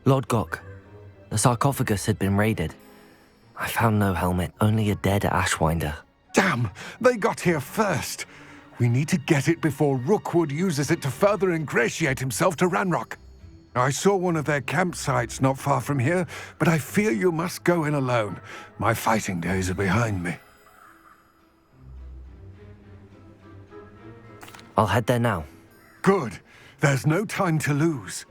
Lord Gok, the sarcophagus had been raided. I found no helmet, only a dead Ashwinder. Damn! They got here first! We need to get it before Rookwood uses it to further ingratiate himself to Ranrock. I saw one of their campsites not far from here, but I fear you must go in alone. My fighting days are behind me. I'll head there now. Good. There's no time to lose.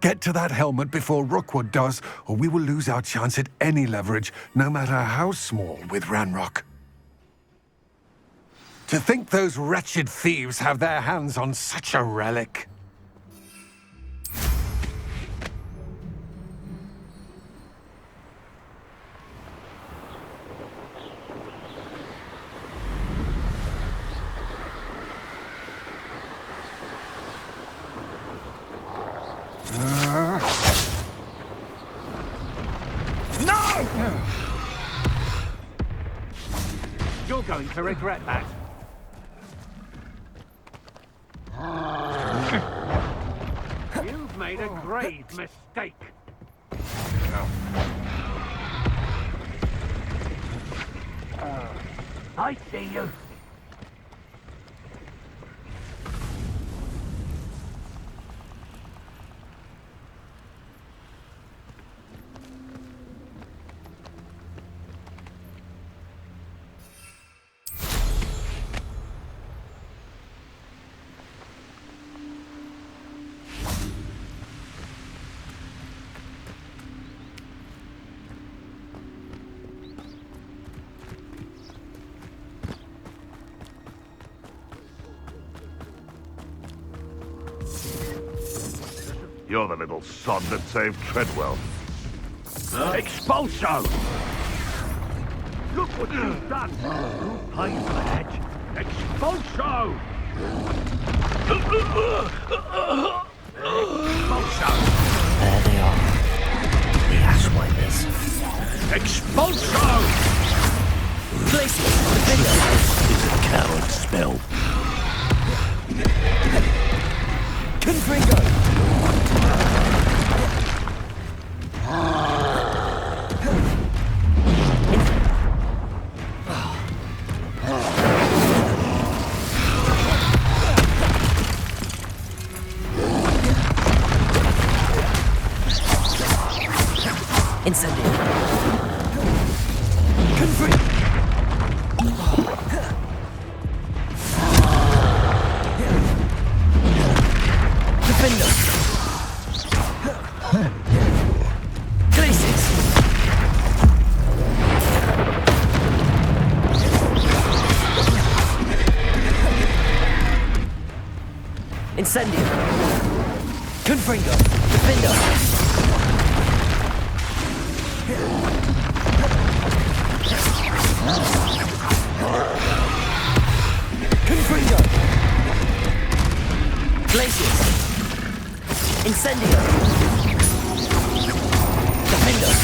Get to that helmet before Rookwood does, or we will lose our chance at any leverage, no matter how small, with Ranrock. To think those wretched thieves have their hands on such a relic. No! You're going to regret that. You've made a grave mistake. I see you. You're the little sod that saved Treadwell. Expulso! Look what you've done! Hey, lad! Expulso! Expulso! There they are. The Ashwinders. Expulso! Glacier! This is a coward spell. Confringo! Incendio. Confringo! Defender! Glaciers! Incendio! Confringo! Defender! Confringo! Glaciers! Incendio! Defender!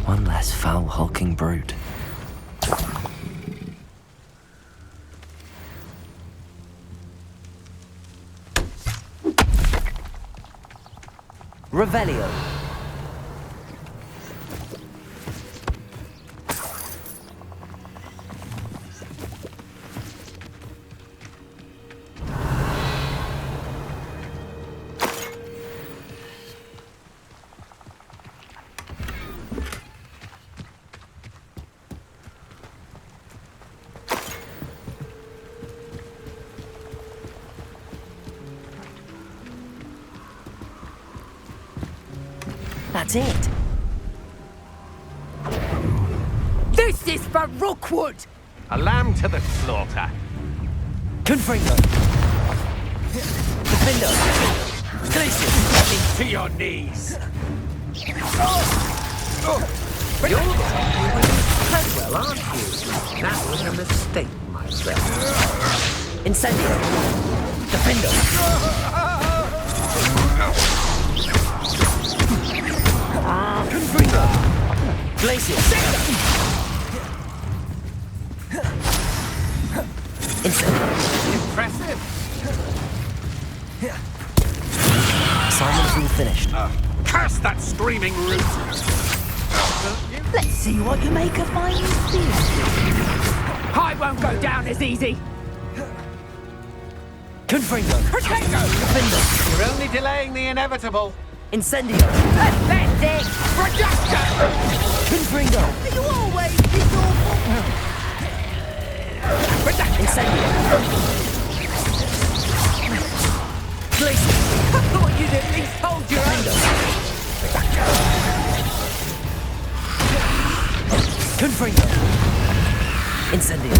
One less foul hulking brute. Revelio. That's it. This is for Rookwood! A lamb to the slaughter. Confringo. Defender. Glacier. To your knees. You're Treadwell, aren't you? That was a mistake, my friend. Incendio. Defender. Confringo. Glacier. Incendio. Impressive. It's all finished. Curse that screaming root! Let's see what you make of my new speed. I won't go down as easy. Confringo! Protego! Defender! You're only delaying the inevitable. Incendio! Pathetic! Projector! Confringo! Are you always this awful? Incendio! Glacier! I thought you'd at least hold your own. Confringo! Incendio!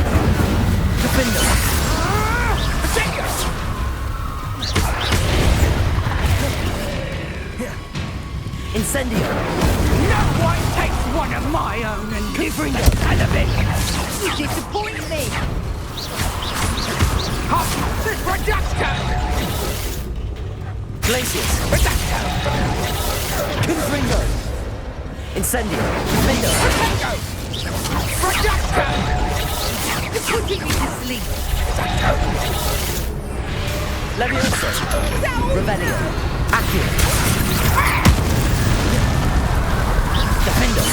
Defender! Incendio! No one takes one of my own and gives me the hell of it. You disappoint me. The projector! Glaciers! Projector! Confringo! Incendio! Defender! Projector! You're putting me to sleep. Leviosa! Revelio! Accio! Defender!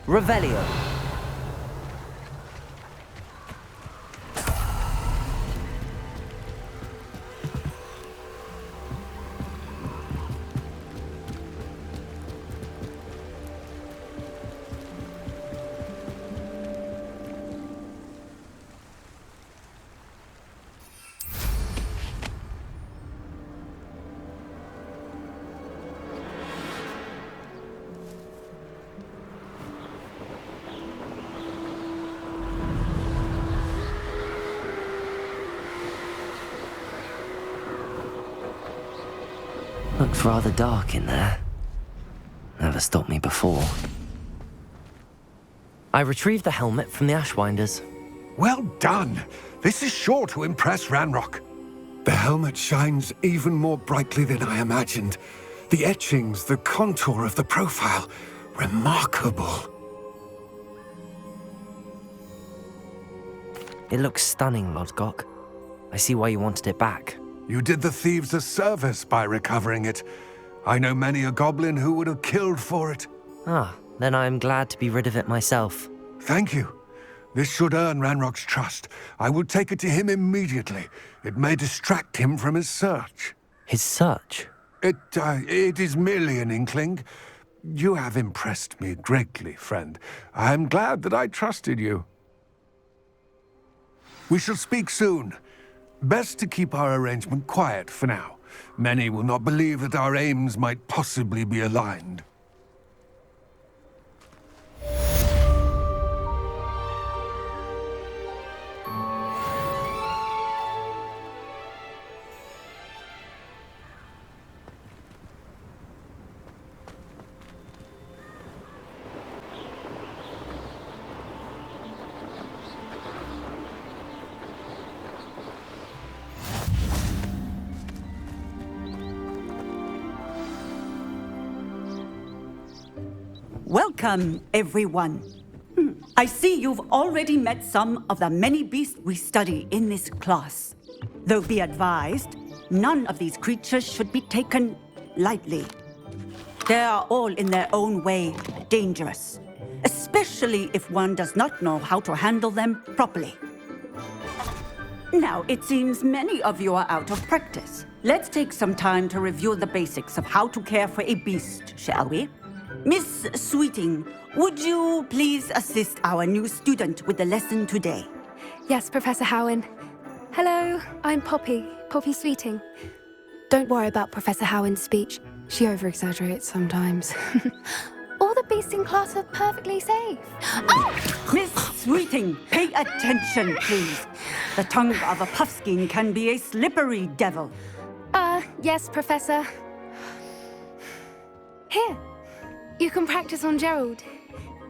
Revelio! Looks rather dark in there. Never stopped me before. I retrieved the helmet from the Ashwinders. Well done! This is sure to impress Ranrock. The helmet shines even more brightly than I imagined. The etchings, the contour of the profile, remarkable. It looks stunning, Lodgok. I see why you wanted it back. You did the thieves a service by recovering it. I know many a goblin who would have killed for it. Ah, then I am glad to be rid of it myself. Thank you. This should earn Ranrock's trust. I will take it to him immediately. It may distract him from his search. His search? It is merely an inkling. You have impressed me greatly, friend. I am glad that I trusted you. We shall speak soon. Best to keep our arrangement quiet for now. Many will not believe that our aims might possibly be aligned. Welcome, everyone. I see you've already met some of the many beasts we study in this class. Though be advised, none of these creatures should be taken lightly. They are all in their own way dangerous, especially if one does not know how to handle them properly. Now, it seems many of you are out of practice. Let's take some time to review the basics of how to care for a beast, shall we? Miss Sweeting, would you please assist our new student with the lesson today? Yes, Professor Howen. Hello, I'm Poppy Sweeting. Don't worry about Professor Howen's speech. She over-exaggerates sometimes. All the beasts in class are perfectly safe. Oh! Miss Sweeting, pay attention, please. The tongue of a puffskein can be a slippery devil. Yes, Professor. Here, you can practice on Gerald.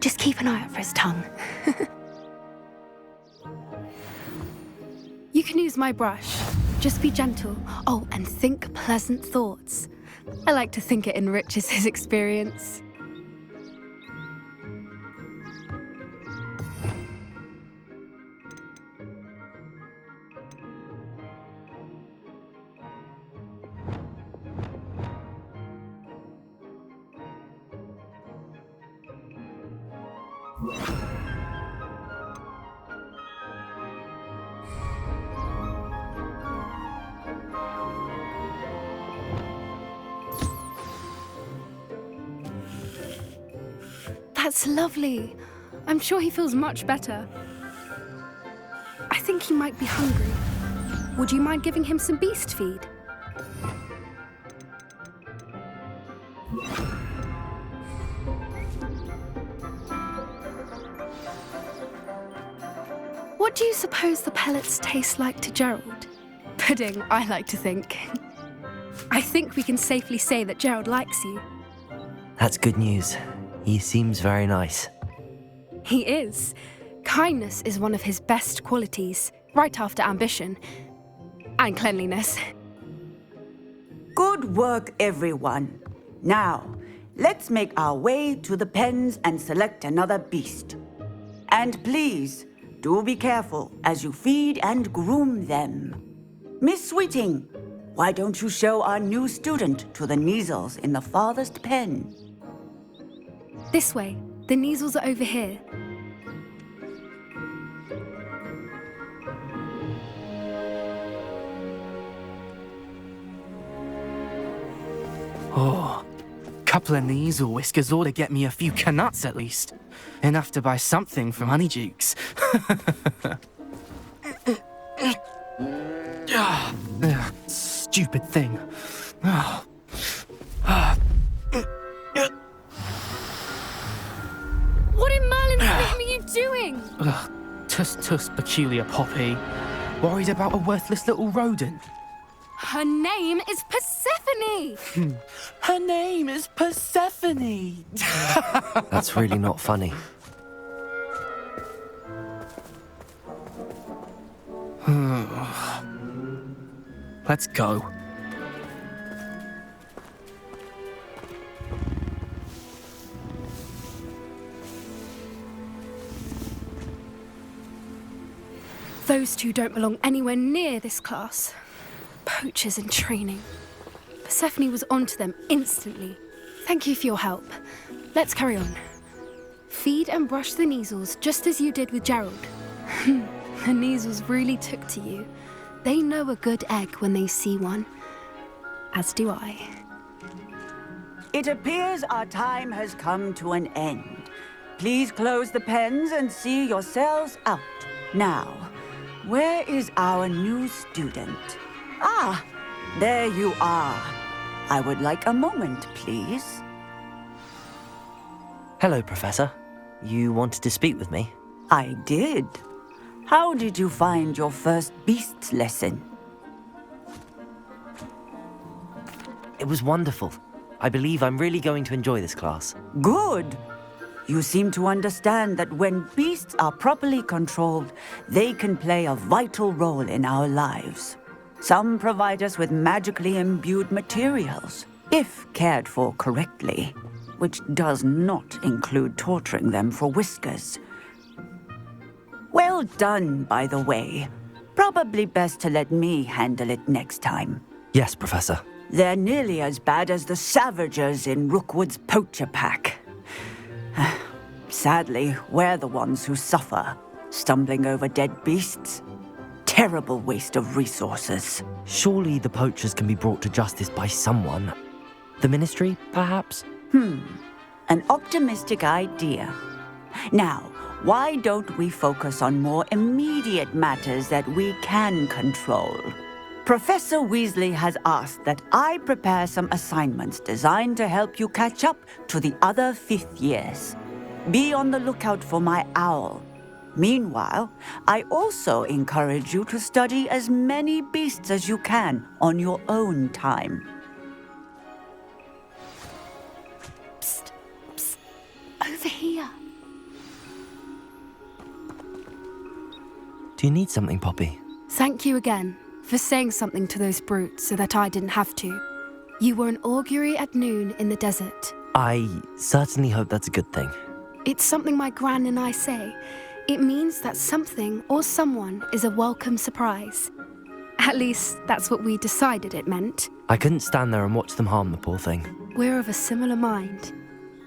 Just keep an eye out for his tongue. You can use my brush. Just be gentle. Oh, and think pleasant thoughts. I like to think it enriches his experience. That's lovely. I'm sure he feels much better. I think he might be hungry. Would you mind giving him some beast feed? What do you suppose the pellets taste like to Gerald? Pudding, I like to think. I think we can safely say that Gerald likes you. That's good news. He seems very nice. He is. Kindness is one of his best qualities, right after ambition. And cleanliness. Good work, everyone. Now, let's make our way to the pens and select another beast. And please, do be careful as you feed and groom them. Miss Sweeting, why don't you show our new student to the Neasels in the farthest pen? This way. The Neasels are over here. Oh, couple of Neasel whiskers ought to get me a few canuts at least. Enough to buy something from Honeydukes. Stupid thing. What in Merlin's name are you doing? Tuss, peculiar Poppy. Worried about a worthless little rodent. Her name is Persephone! Her name is Persephone! That's really not funny. Let's go. Those two don't belong anywhere near this class. Poachers in training. Persephone was onto them instantly. Thank you for your help. Let's carry on. Feed and brush the Neasels just as you did with Gerald. The Neasels really took to you. They know a good egg when they see one. As do I. It appears our time has come to an end. Please close the pens and see yourselves out. Now, where is our new student? Ah, there you are. I would like a moment, please. Hello, Professor. You wanted to speak with me? I did. How did you find your first beasts lesson? It was wonderful. I believe I'm really going to enjoy this class. Good. You seem to understand that when beasts are properly controlled, they can play a vital role in our lives. Some provide us with magically imbued materials, if cared for correctly, which does not include torturing them for whiskers. Well done, by the way. Probably best to let me handle it next time. Yes, Professor. They're nearly as bad as the Savagers in Rookwood's poacher pack. Sadly, we're the ones who suffer, stumbling over dead beasts. Terrible waste of resources. Surely the poachers can be brought to justice by someone. The Ministry, perhaps? An optimistic idea. Now, why don't we focus on more immediate matters that we can control? Professor Weasley has asked that I prepare some assignments designed to help you catch up to the other fifth years. Be on the lookout for my owl. Meanwhile, I also encourage you to study as many beasts as you can on your own time. Psst, psst. Over here. Do you need something, Poppy? Thank you again for saying something to those brutes so that I didn't have to. You were an augury at noon in the desert. I certainly hope that's a good thing. It's something my gran and I say. It means that something or someone is a welcome surprise. At least, that's what we decided it meant. I couldn't stand there and watch them harm the poor thing. We're of a similar mind.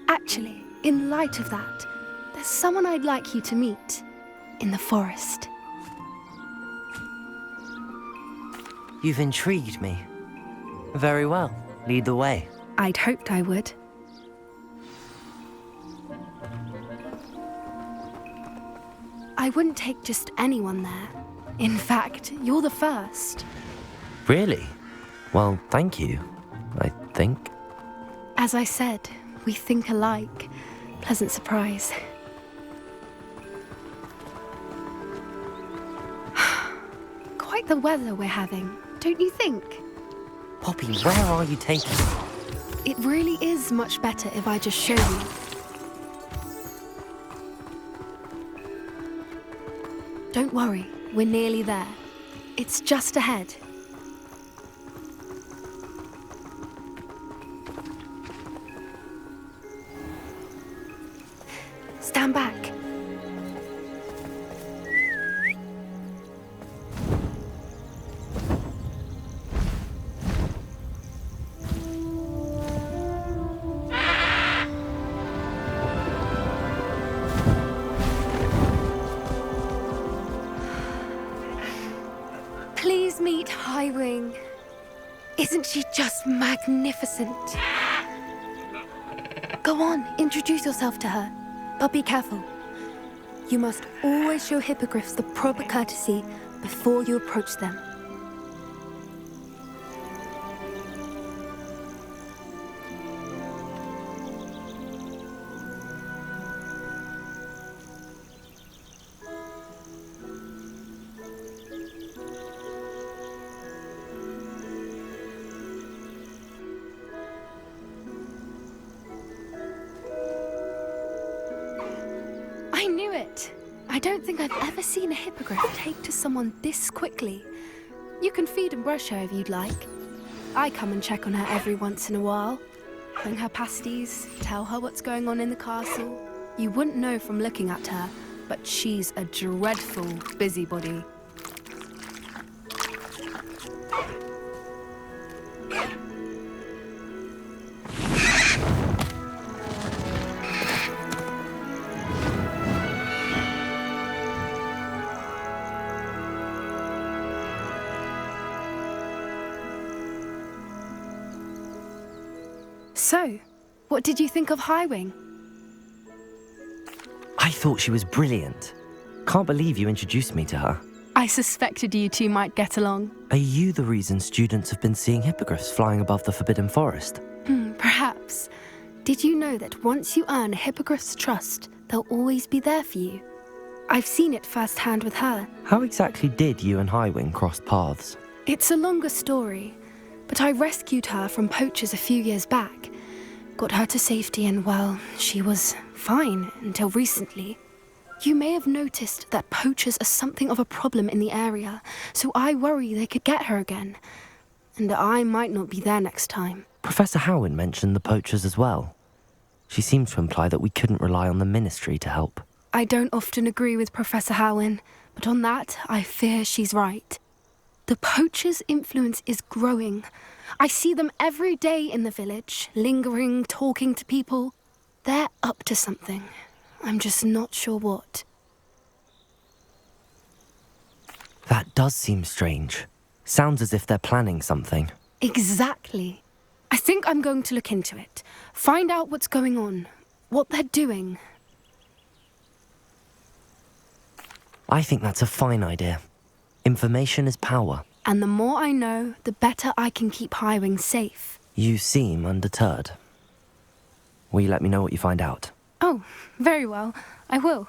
Actually, in light of that, there's someone I'd like you to meet. In the forest. You've intrigued me. Very well. Lead the way. I'd hoped I would. I wouldn't take just anyone there. In fact, you're the first. Really? Well, thank you, I think. As I said, we think alike. Pleasant surprise. Quite the weather we're having, don't you think? Poppy, where are you taking me? It really is much better if I just show you. Don't worry, we're nearly there. It's just ahead. Stand back. Please meet Highwing. Isn't she just magnificent? Go on, introduce yourself to her. But be careful. You must always show hippogriffs the proper courtesy before you approach them. I knew it! I don't think I've ever seen a hippogriff take to someone this quickly. You can feed and brush her if you'd like. I come and check on her every once in a while. Bring her pasties, tell her what's going on in the castle. You wouldn't know from looking at her, but she's a dreadful busybody. So, what did you think of Highwing? I thought she was brilliant. Can't believe you introduced me to her. I suspected you two might get along. Are you the reason students have been seeing hippogriffs flying above the Forbidden Forest? Perhaps. Did you know that once you earn a hippogriff's trust, they'll always be there for you? I've seen it firsthand with her. How exactly did you and Highwing cross paths? It's a longer story, but I rescued her from poachers a few years back. Got her to safety and, well, she was fine until recently. You may have noticed that poachers are something of a problem in the area, so I worry they could get her again. And I might not be there next time. Professor Howin mentioned the poachers as well. She seemed to imply that we couldn't rely on the ministry to help. I don't often agree with Professor Howin, but on that, I fear she's right. The poachers' influence is growing. I see them every day in the village, lingering, talking to people. They're up to something. I'm just not sure what. That does seem strange. Sounds as if they're planning something. Exactly. I think I'm going to look into it. Find out what's going on, what they're doing. I think that's a fine idea. Information is power. And the more I know, the better I can keep Highwing safe. You seem undeterred. Will you let me know what you find out? Oh, very well. I will.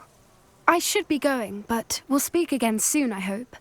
I should be going, but we'll speak again soon, I hope.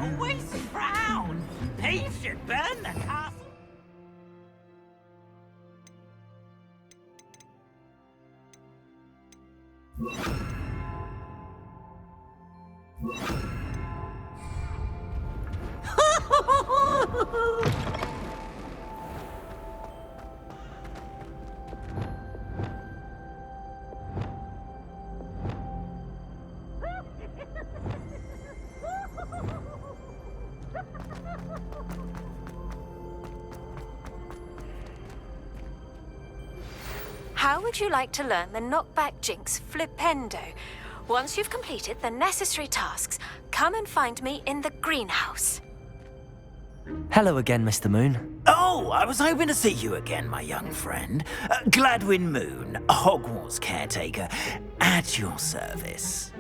always frown. He should burn the castle. How would you like to learn the knockback jinx flipendo? Once you've completed the necessary tasks, come and find me in the greenhouse. Hello again, Mr. Moon. Oh, I was hoping to see you again, my young friend. Gladwin Moon, Hogwarts caretaker, at your service.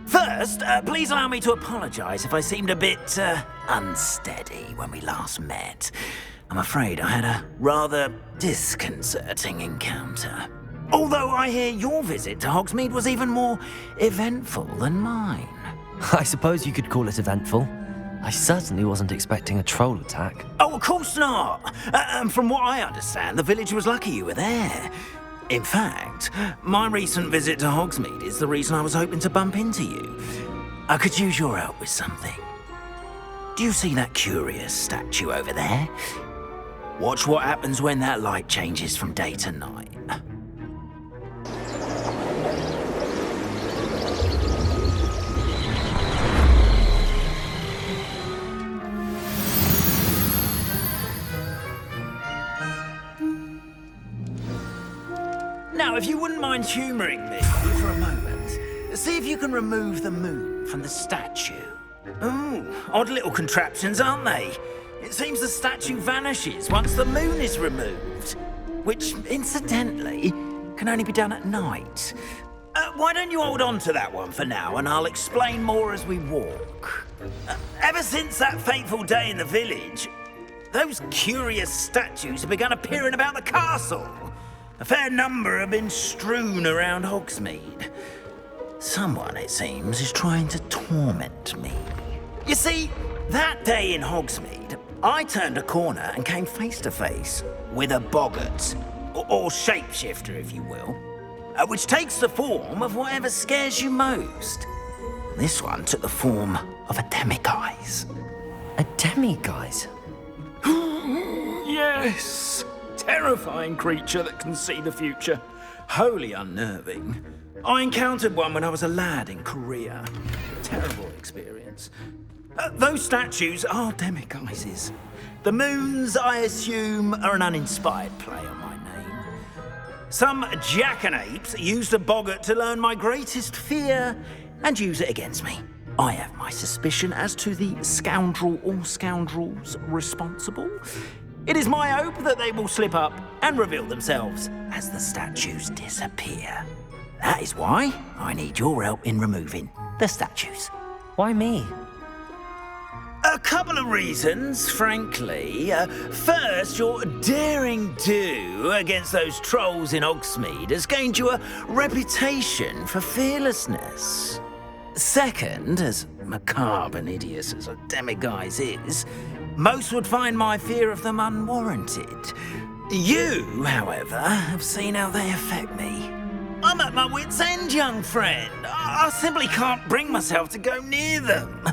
First, please allow me to apologize if I seemed a bit unsteady when we last met. I'm afraid I had a rather disconcerting encounter. Although I hear your visit to Hogsmeade was even more eventful than mine. I suppose you could call it eventful. I certainly wasn't expecting a troll attack. Oh, of course not. From what I understand, the village was lucky you were there. In fact, my recent visit to Hogsmeade is the reason I was hoping to bump into you. I could use your help with something. Do you see that curious statue over there? Watch what happens when that light changes from day to night. Now, if you wouldn't mind humouring me for a moment, see if you can remove the moon from the statue. Ooh, odd little contraptions, aren't they? It seems the statue vanishes once the moon is removed, which, incidentally, can only be done at night. Why don't you hold on to that one for now, and I'll explain more as we walk. Ever since that fateful day in the village, those curious statues have begun appearing about the castle. A fair number have been strewn around Hogsmeade. Someone, it seems, is trying to torment me. You see, that day in Hogsmeade, I turned a corner and came face to face with a boggart, or shapeshifter, if you will, which takes the form of whatever scares you most. This one took the form of a demiguise. A demiguise? Yes! Terrifying creature that can see the future. Wholly unnerving. I encountered one when I was a lad in Korea. Terrible experience. Those statues are demiguises. The moons, I assume, are an uninspired play on my name. Some jackanapes used a boggart to learn my greatest fear and use it against me. I have my suspicion as to the scoundrel or scoundrels responsible. It is my hope that they will slip up and reveal themselves as the statues disappear. That is why I need your help in removing the statues. Why me? A couple of reasons, frankly. First, your daring do against those trolls in Hogsmeade has gained you a reputation for fearlessness. Second, as macabre and hideous as a demiguise is, most would find my fear of them unwarranted. You, however, have seen how they affect me. I'm at my wit's end, young friend. I simply can't bring myself to go near them.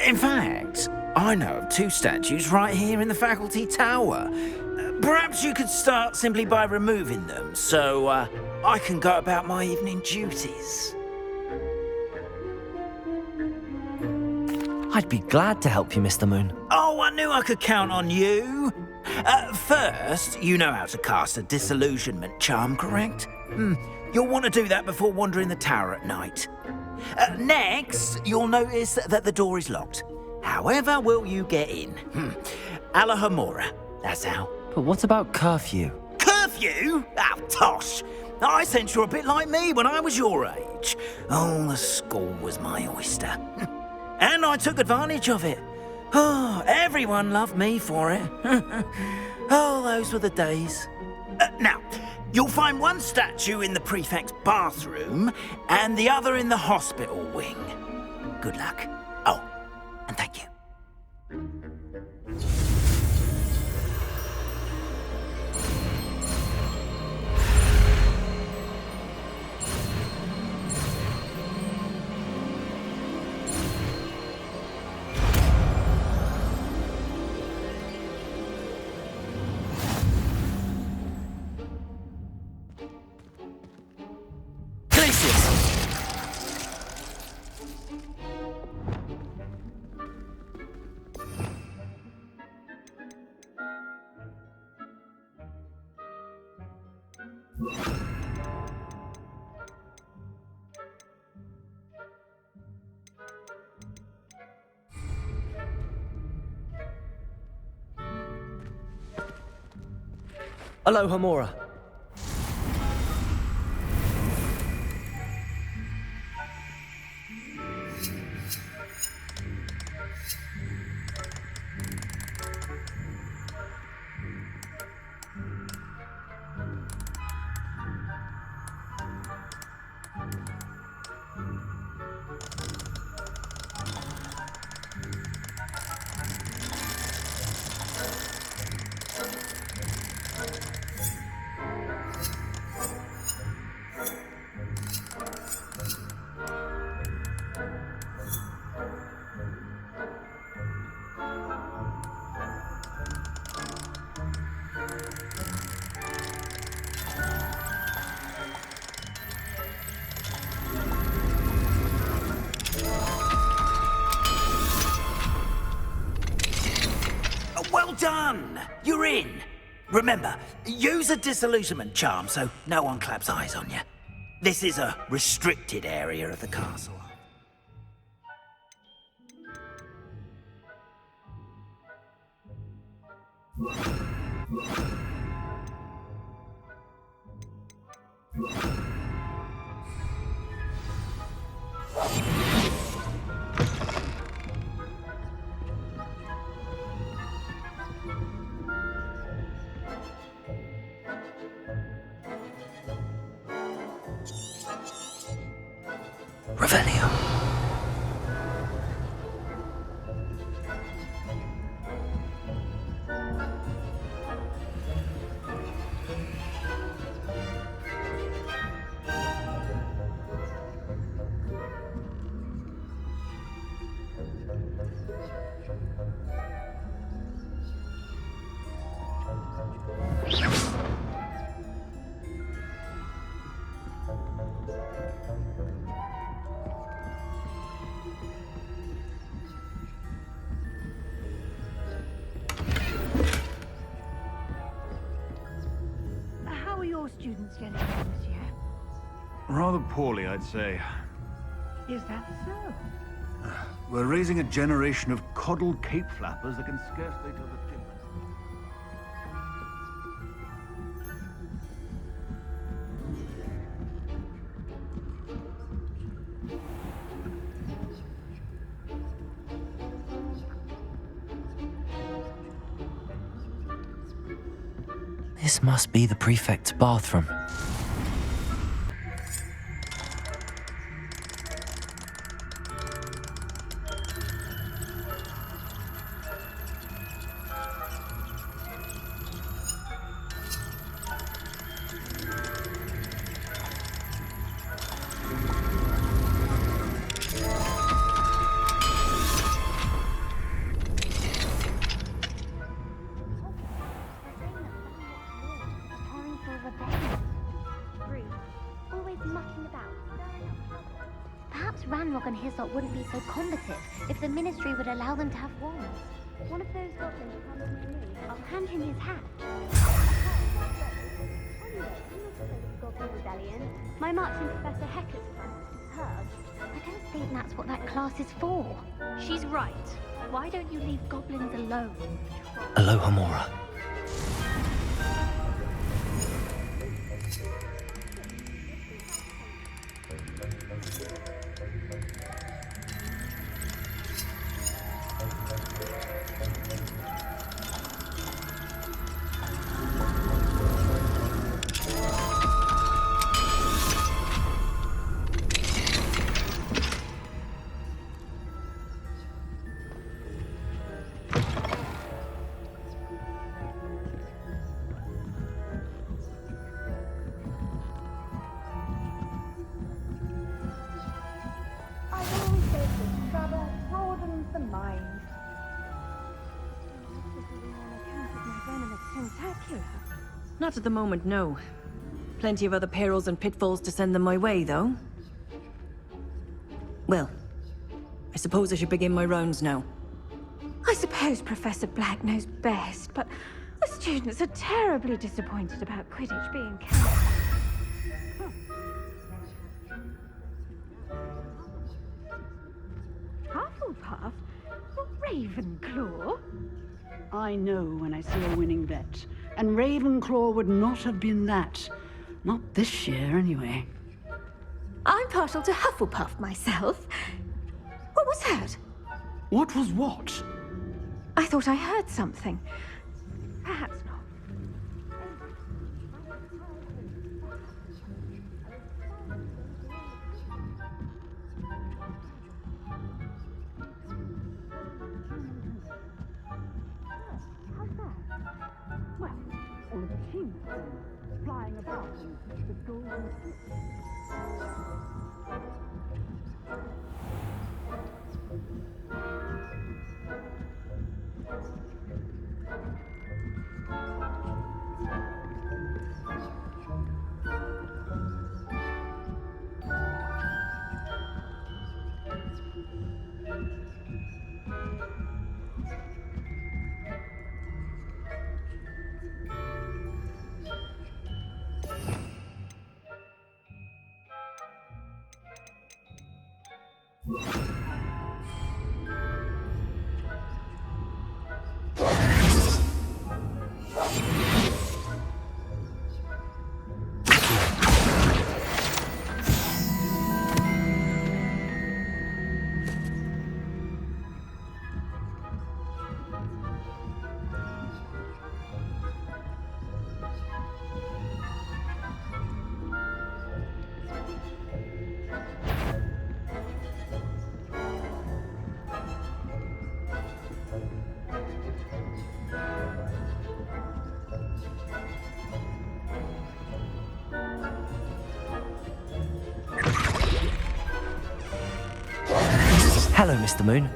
In fact, I know of two statues right here in the faculty tower. Perhaps you could start simply by removing them, so I can go about my evening duties. I'd be glad to help you, Mr. Moon. Oh, I knew I could count on you. First, you know how to cast a disillusionment charm, correct? You'll want to do that before wandering the tower at night. Next, you'll notice that the door is locked. However will you get in? Alahomora, that's how. But what about curfew? Curfew? Oh, tosh. I sense you're a bit like me when I was your age. Oh, the school was my oyster. And I took advantage of it. Oh, everyone loved me for it. Oh, those were the days. Now, you'll find one statue in the prefect's bathroom and the other in the hospital wing. Good luck. Oh, and thank you. Aloha Mora. Well done! You're in. Remember, use a disillusionment charm so no one claps eyes on you. This is a restricted area of the castle. Revelio. How are your students getting on this year? Rather poorly, I'd say. Is that so? We're raising a generation of coddled cape flappers that can scarcely tell the difference. This must be the prefect's bathroom. Perhaps Ranrock and his lot wouldn't be so combative if the Ministry would allow them to have wands. One of those goblins comes to me. I'll hand him his hat. Goblin Rebellion. My marching Professor Hector's from her. I don't think that's what that class is for. She's right. Why don't you leave goblins alone? Aloha Mora. Not at the moment, no. Plenty of other perils and pitfalls to send them my way, though. Well, I suppose I should begin my rounds now. I suppose Professor Black knows best, but the students are terribly disappointed about Quidditch being cancelled. Hufflepuff? Ravenclaw? I know when I see a winning bet. And Ravenclaw would not have been that. Not this year, anyway. I'm partial to Hufflepuff myself. What was that? What was what? I thought I heard something. Perhaps not. Well, all of the kings flying about in the golden fleece. Hello, Mr. Moon.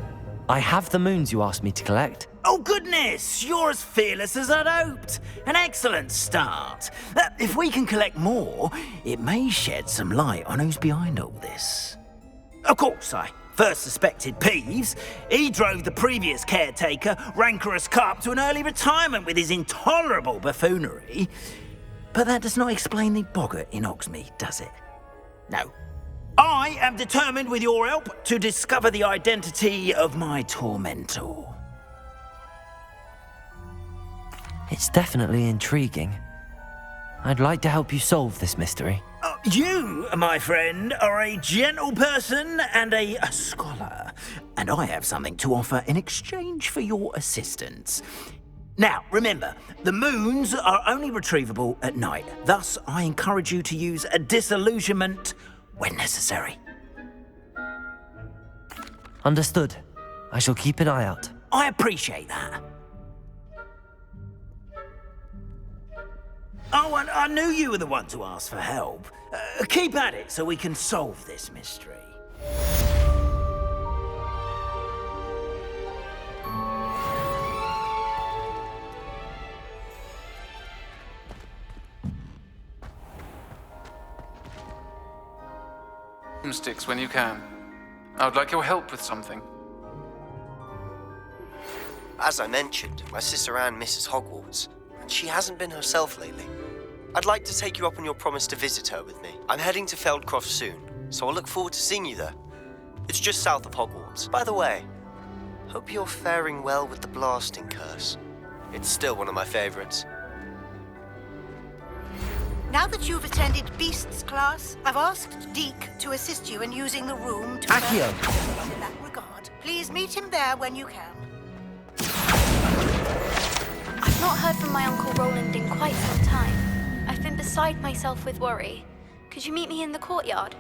I have the moons you asked me to collect. Oh, goodness! You're as fearless as I'd hoped. An excellent start. If we can collect more, it may shed some light on who's behind all this. Of course, I first suspected Peeves. He drove the previous caretaker, Rancorous Carp, to an early retirement with his intolerable buffoonery. But that does not explain the boggart in Hogsmeade, does it? No. I am determined, with your help, to discover the identity of my tormentor. It's definitely intriguing. I'd like to help you solve this mystery. You, my friend, are a gentle person and a scholar, and I have something to offer in exchange for your assistance. Now, remember, the moons are only retrievable at night. Thus, I encourage you to use a disillusionment when necessary. Understood. I shall keep an eye out. I appreciate that. Oh, and I knew you were the one to ask for help. Keep at it so we can solve this mystery. Sticks when you can. I would like your help with something. As I mentioned, my sister Anne misses Hogwarts, and she hasn't been herself lately. I'd like to take you up on your promise to visit her with me. I'm heading to Feldcroft soon, so I'll look forward to seeing you there. It's just south of Hogwarts. By the way, hope you're faring well with the blasting curse. It's still one of my favorites. Now that you've attended Beasts class, I've asked Deke to assist you in using the room to... Accio! In that regard, please meet him there when you can. I've not heard from my Uncle Roland in quite some time. I've been beside myself with worry. Could you meet me in the courtyard?